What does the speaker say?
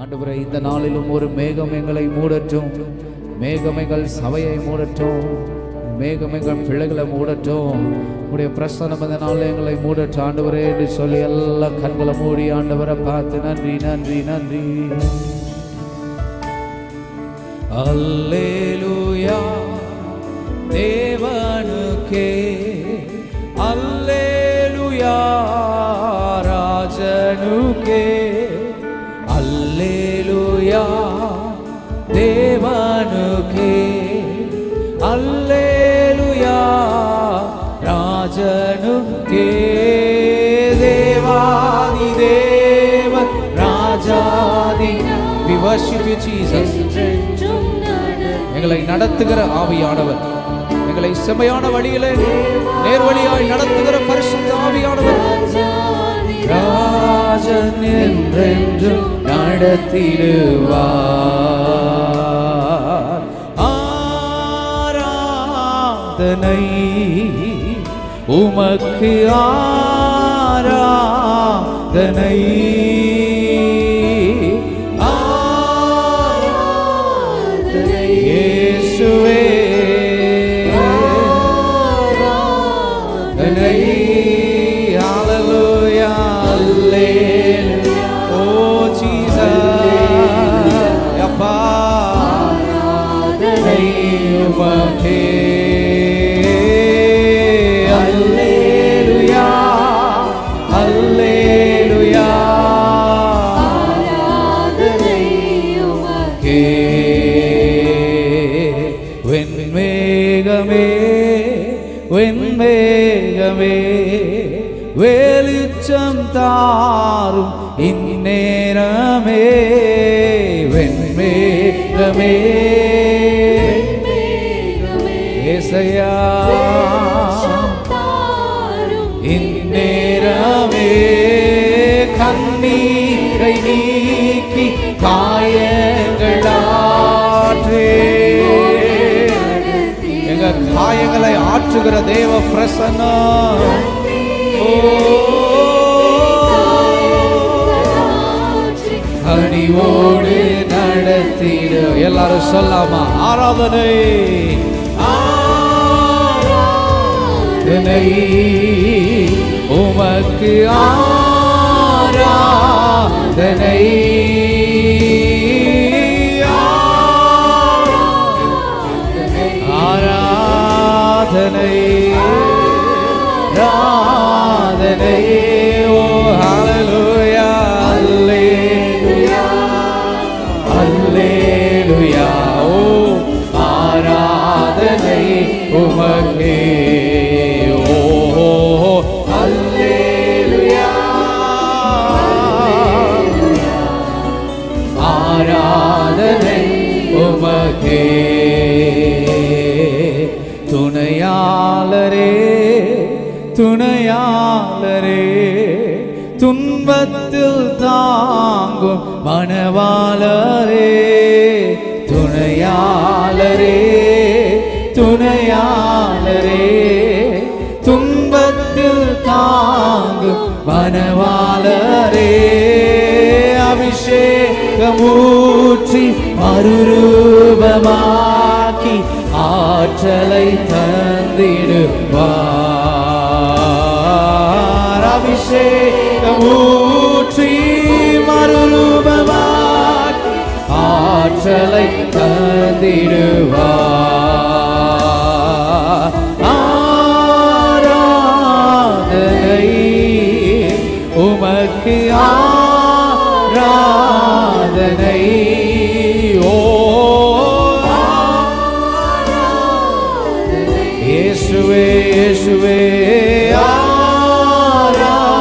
ஆண்டவரே, இந்த நாளிலும் ஒரு மேகம் எங்களை மூடட்டும், மேகம் எங்கள் சபையை மூடட்டும், மேகம் எங்கள் பிள்ளைகளை மூடட்டும், உடைய பிரசன்னம் இந்த நாளில் எங்களை மூடட்டும் ஆண்டவரே என்று சொல்லி எல்லா கண்களை மூடி ஆண்டவரை பார்த்து நன்றி நன்றி நன்றி. அல்லேலூயா தேவனுக்கே, அல்லேலூயா ராஜனுக்கே, அல்லேலூயா தேவனுக்கே, அல்லேலூயா ராஜனுக்கே. தேவாதி தேவன் ராஜாதி. We worship you Jesus. எங்களை நடத்துகிற ஆவியானவர், எங்களை செம்மையான வழியிலே நேர்வழியாய் நடத்துகிற பரிசுத்த ஆவியானவர், ராஜன் என்றென்றும் நடத்திடுவார். ஆராதனை உமக்கு, ஆராதனை இயேசுவே, ஹalleluya அல்லேலூயா. ஓ ஜீசஸ், அப்பா ஆராதனை உமக்கே, அல்லேலூயா அல்லேலூயா ஆராதனை உமக்கே. வெண்மேகமே வெண்மேகமே வெளிச்சம் தாரும் இந்நேரமே, வெண்மேகமே ஏசையா இந்நேரமே, கண்ணீரை நீக்கி காயங்களாற்றே, எங்க காயங்களை ஆற்றுகிற தேவ பிரசன்னம். அடிவோடு நடத்திட எல்லாரும் சொல்லாமா? ஆராதனை ஆராதனை உமக்கு, ஆராதனை ஆராதனை ஆராதனை. ஓ ஹalleluya அல்லேலூயா அல்லேலூயா. ஓ ஆராதனை உமக்கே, ஓ அல்லேலூயா ஆராதனை உமக்கே. துணையாளரே துணையாளரே, துன்பத்தில் தாங்கும் மணவாளரே, துணையாளரே துணையாளரே, துன்பத்தில் தாங்கும் மணவாளரே, அபிஷேகமூற்றி மறுரூபமாக்கி ஆற்றலை தந்திடுவார். அபிஷேகமூற்றி மறுரூபமாக்கி ஆற்றலை தந்திடுவார். ஆராதனை உமக்கு, ஆராதனை. ஓ இயேசுவே இயேசுவே ஆராதனை.